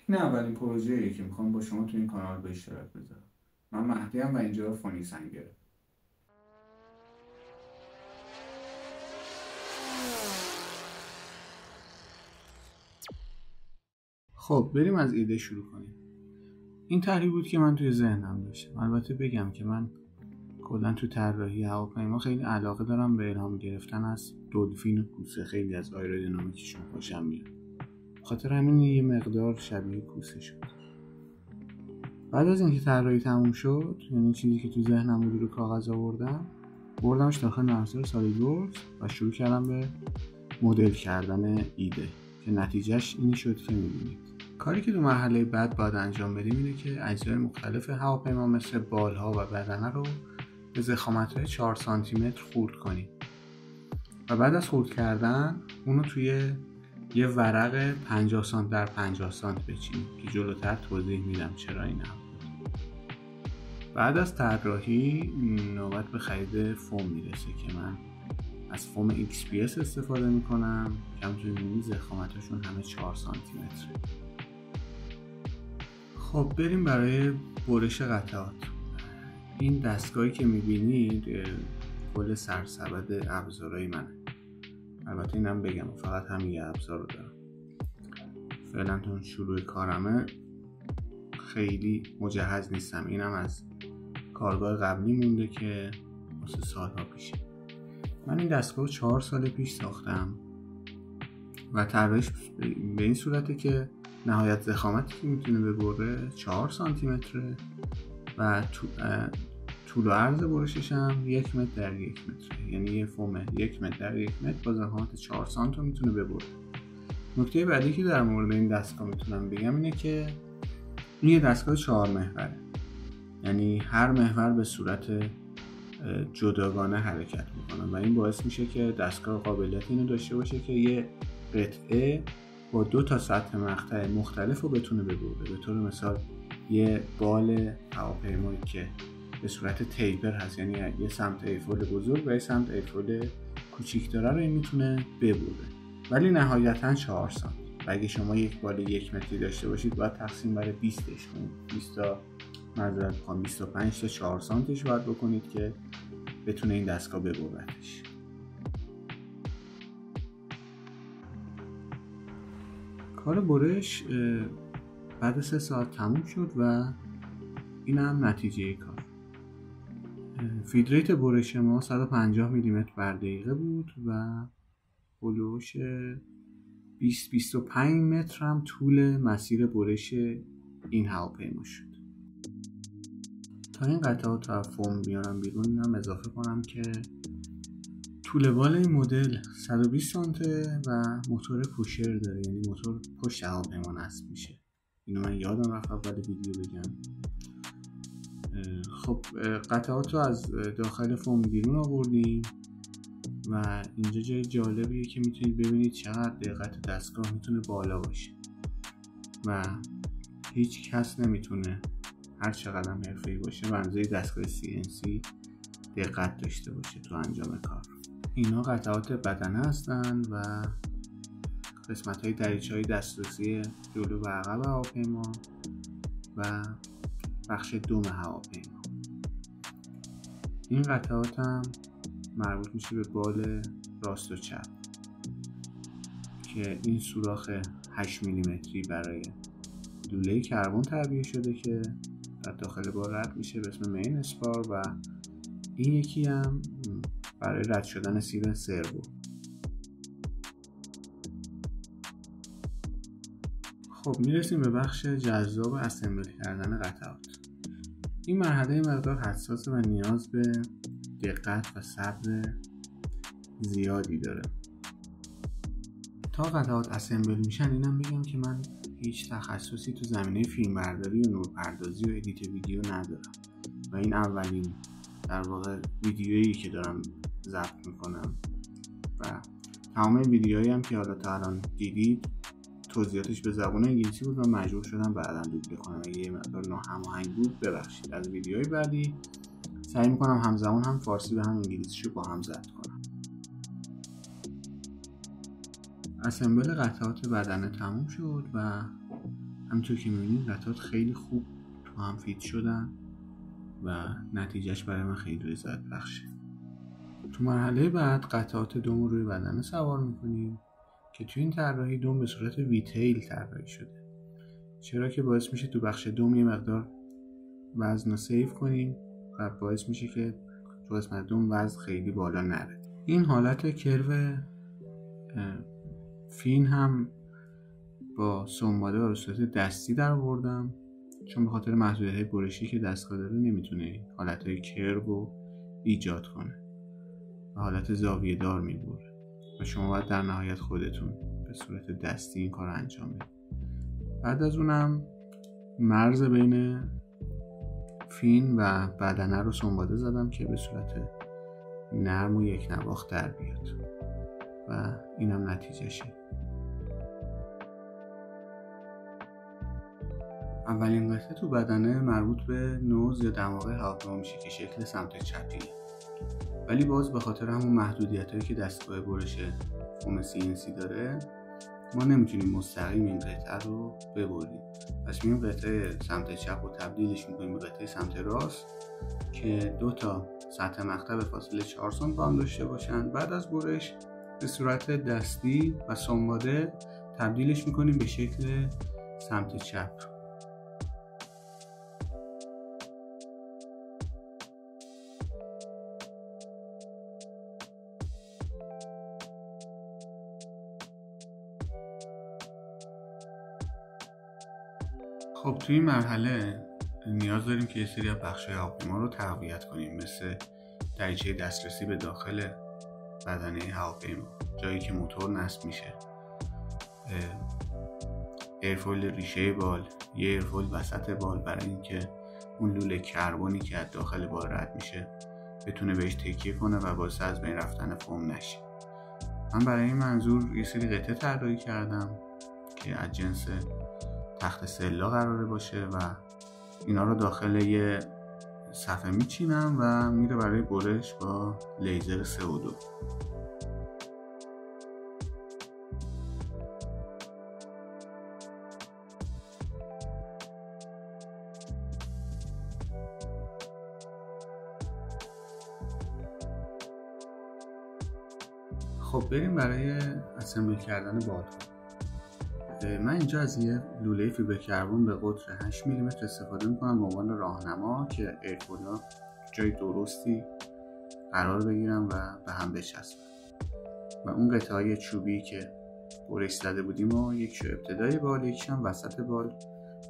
این اولین پروژه‌ایه که میخوام با شما تو این کانال به اشتراک بذارم. من مهدی ام و اینجا فونی سنگره. خب بریم از ایده شروع کنیم. این طرحی بود که من توی ذهنم داشتم. البته بگم که من کلا تو طراحی هواپیما خیلی علاقه دارم به الهام گرفتن از دلفین و کوسه. خیلی از آیرودینامیکشون خوشم میاد. خاطر همین یه مقدار شبیه کوسه شد. بعد از اینکه طراحی تموم شد، یعنی چیزی که تو ذهنم بود رو کاغذ آوردم، بردمش داخل نرم افزار سالیدورکس و شروع کردم به مدل کردن ایده که نتیجهش این شد که می‌بینید. کاری که تو مرحله بعد باید انجام بدیم اینه که اجزای مختلف هواپیما مثل بالها و بدنه رو به ضخامت‌های 4 سانتی متر خرد کنیم و بعد از خرد کردن اونو توی یه ورق 50 سانت در 50 سانت بچینیم که جلوتر توضیح میدم چرا این هم. بعد از طراحی نوبت به خرید فوم میرسه که من از فوم XPS استفاده میکنم که همونطور میبینید ضخامتشون همه 4 سانتی متره. خب بریم برای برش قطعات. این دستگاهی که میبینید کل سرسبد ابزارهای منه. البته اینم بگم فقط همین یه ابزار رو دارم. فعلا تا شروع کارمه خیلی مجهز نیستم. اینم از کارگاه قبلی مونده که واسه سالها پیشه. من این دستگاه 4 سال پیش ساختم و طراحیش به این صورته که نهایت ضخامتی که میتونه ببره 4 سانتی متره و طول و عرض برشش هم 1 متر در 1 متره. یعنی یه فوم 1 متر در 1 متر با ضخامت 4 سانت رو میتونه ببره. نکته بعدی که در مورد این دستگاه میتونم بگم اینه که این یه دستگاه 4 محوره. یعنی هر محور به صورت جداگانه حرکت میکنه و این باعث میشه که دستگاه قابلیت اینو داشته باشه که یه قطعه با 2 تا سطح مقطع مختلف رو بتونه ببره. به طور مثال یه بال هواپیمایی که به صورت تیپر هست، یعنی یه سمت ایفول بزرگ و یه سمت ایفول کوچیک داره رو این میتونه ببره، ولی نهایتا 4 سانت. و اگه شما یک بال 1 متری داشته باشید باید تقسیم بر 20 کنید. 25 تا 4 سانتش باید بکنید که بتونه این دستگاه ببردش. کار برش بعد 3 ساعت تموم شد و این هم نتیجه کار. فیدریت برش ما 150 میلیمتر بر دقیقه بود و هلوش 20-25 متر هم طول مسیر برش این هواپیما شد. تا این قطعات رو فوم بیارم بیرون اینم اضافه کنم که طول بال این مدل 120 سانته و موتور پوشر داره، یعنی موتور پشت هواپیما نصب میشه. اینو من یادم رفت اول ویدیو بگم. خب قطعات رو از داخل فوم بیرون آوردیم و اینجا جای جالبیه که میتونید ببینید چقدر دقت دستگاه میتونه بالا باشه و هیچ کس نمیتونه هر چقدر هم حرفه‌ای باشه بنزه دستگاه CNC دقت داشته باشه تو انجام کار. اینا قطعات بدنه هستن و قسمت‌های دریچه‌های دسترسی جلو و عقب هواپیما و بخش دم هواپیما. این قطعات هم مربوط میشه به بال راست و چپ که این سوراخ 8 میلیمتری برای لوله کربن تعبیه شده که در داخل بال رد میشه به اسم مین اسپار و این یکی هم برای رد شدن سیر سرو. خب میرسیم به بخش جذاب اسمبل کردن قطعات. این مرحله مقدار حساسه و نیاز به دقت و صبر زیادی داره. تا قطعات اسمبل میشن اینم بگم که من هیچ تخصصی تو زمینه فیلمبرداری و نورپردازی و ادیت ویدیو ندارم و این اولین در واقع ویدیویی که دارم ضبط میکنم و تمام ویدیوهایی هم که حالا تا الان دیدید توضیحاتش به زبان انگلیسی بود و مجبور شدم بعداً دوبله کنم. اگه یه مقدار ناهماهنگ بود ببخشید. از ویدیوهای بعدی سعی میکنم همزمان هم فارسی و هم انگلیسیشو با هم ضبط کنم. اسمبل قطعات بدنه تموم شد و همونطور که می‌بینید قطعات خیلی خوب تو هم فیت شدن و نتیجهش برای من خیلی رضایت بخشه. تو مرحله بعد قطعات دوم رو روی بدنه سوار می‌کنیم که تو این طراحی دوم به صورت ویتیل طراحی شده، چرا که باعث میشه تو بخش دوم یه مقدار وزن رو سیو کنیم و باعث میشه که تو قسمت دوم وزن خیلی بالا نره. این حالت کرو فین هم با سنباده و به صورت دستی در آوردم، چون به خاطر محدودیت‌های برشی که دستگاه داره نمیتونه حالتهای کرو رو ایجاد کنه و حالت زاویه دار میبره و شما باید در نهایت خودتون به صورت دستی این کار رو انجام بدید. بعد از اونم مرز بین فین و بدنه رو سنباده زدم که به صورت نرم و یک نواخت در بیاد و اینم نتیجهشه. اولین قطعه تو بدنه مربوط به نوز یا دماغه هواپیما میشه که شکل سمت چپیه، ولی باز به خاطر همون محدودیتایی که دستگاه برش فوم CNC داره ما نمیتونیم مستقیم این قطعه رو ببریم. پس میریم قطعه سمت چپ رو تبدیلش میکنیم به قطعه سمت راست که 2 تا سطح مقطع به فاصله 4 سانت با هم داشته باشن. بعد از برش به صورت دستی و سنباده تبدیلش میکنیم به شکل سمت چپ. خب توی این مرحله نیاز داریم که یه سری از بخش‌های هواپیما رو تقویت کنیم، مثل دریچه دسترسی به داخل بدنه هواپیما، جایی که موتور نصب میشه، ایرفویل ریشه بال، یه ایرفویل وسط بال برای اینکه اون لوله کربنی که از داخل بال رد میشه بتونه بهش تکیه کنه و باعث از بین رفتن فوم نشه. من برای این منظور یه سری قطعه طراحی کردم که از جنس تخت سلا قراره باشه و اینا رو داخل یه صفحه میچینم و میره برای برش با لیزر CO2. خب بریم برای اسمبل کردن بال‌ها. من اینجا از یه لوله فیبر کربن به قطر 8 میلیمتر استفاده میکنم به عنوان راهنما که ایرفویل‌ها جای درستی قرار بگیرم و به هم بچسبن و اون قطعه‌های چوبی که برش زده بودیم و یکیشو ابتدای بال یکیشم وسط بال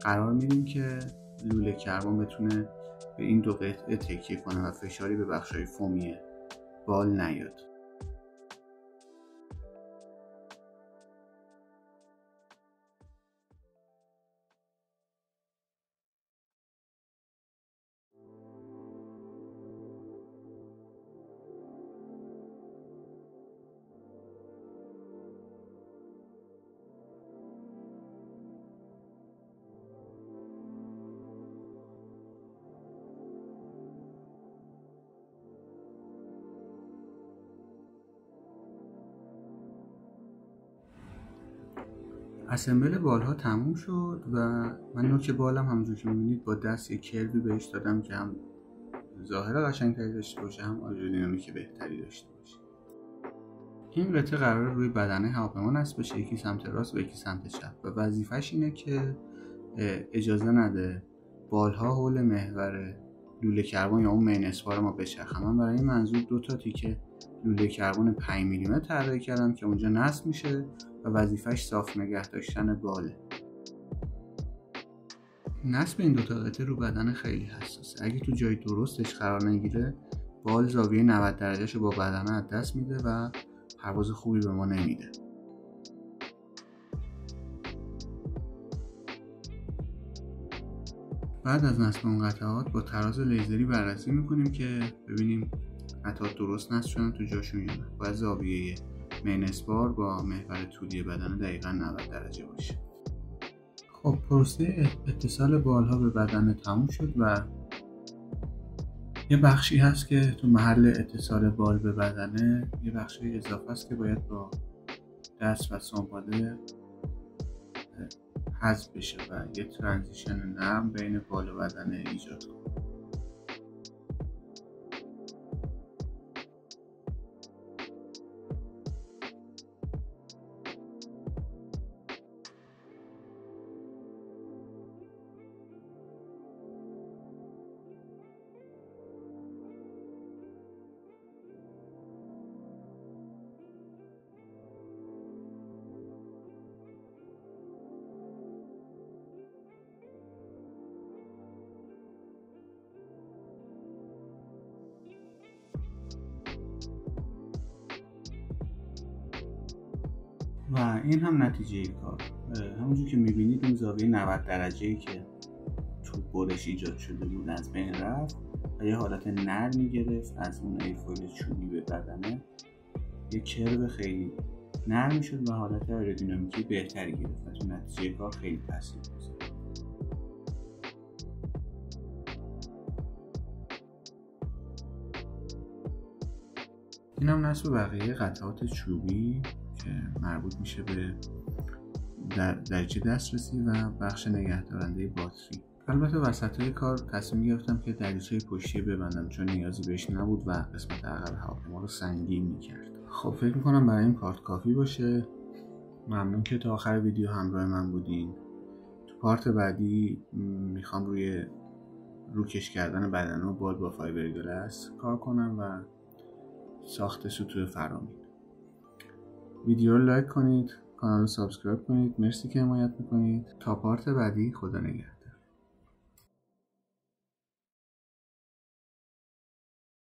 قرار میدیم که لوله کربن بتونه به این دو قطعه تکیه کنه و فشاری به بخشای فومی بال نیاد. اسمبل بال‌ها تموم شد و من نوک بالم همونجور که می‌بینید با دست یک کروی بهش دادم که هم ظاهر قشنگتری داشته باشه هم آیرودینامیک بهتری داشته باشه. این قطعه قراره روی بدنه هواپیما نصب بشه، یکی سمت راست و یکی سمت چپ و وظیفه‌ش اینه که اجازه نده بال‌ها حول محور لوله کربن یا اون مین اسپار ما بچرخن. من برای این منظور 2 تا تیکه لوله کربن 5 میلیمتر طراحی کردم که اونجا نصب میشه و وظیفه‌اش صاف نگه داشتن باله. نصب این 2 تا قطعه رو بدن خیلی حساسه. اگه تو جای درستش قرار نگیره بال زاویه 90 درجهشو با بدنه از دست میده و پرواز خوبی به ما نمیده. بعد از نصب اون قطعات با تراز لیزری بررسی میکنیم که ببینیم قطعات درست نصب شدن تو جاشون یا نه. باید زاویه مین اسپار با محور طولی بدنه دقیقاً 90 درجه باشه. خب پروسه اتصال بالها به بدنه تموم شد و یه بخشی هست که تو محل اتصال بال به بدنه یه بخشی اضافه است که باید با دست و سنباده حذف بشه و یه ترانزیشن نرم بین بال و بدن ایجاد کنه. و این هم نتیجه کار. همونجور که میبینید اون زاویه 90 درجه‌ای که تو برش ایجاد شده بود از بین رفت و یه حالت نرمی گرفت. از اون ایفویل چوبی به بدنه یه کرو خیلی نرمی شد و حالت آیرودینامیکی بهتری گرفت و تو نتیجه کار خیلی تاثیر گذاشت. این هم نصب بقیه قطعات چوبی که مربوط میشه به دریچه دسترسی و بخش نگهدارنده باتری. البته وسطای کار تصمیم گرفتم که دریچه پشتی ببندم چون نیازی بهش نبود و قسمت عقب هواپیما رو سنگین میکرد. خب فکر میکنم برای این پارت کافی باشه. ممنون که تا آخر ویدیو همراه من بودین. تو پارت بعدی میخوام روی روکش کردن بدن و بال با فایبرگلاس کار کنم و ساخت سطوح فرامین. ویدیو رو لایک کنید، کانال رو سابسکرایب کنید. مرسی که حمایت میکنید. تا پارت بعدی، خدا نگهدار.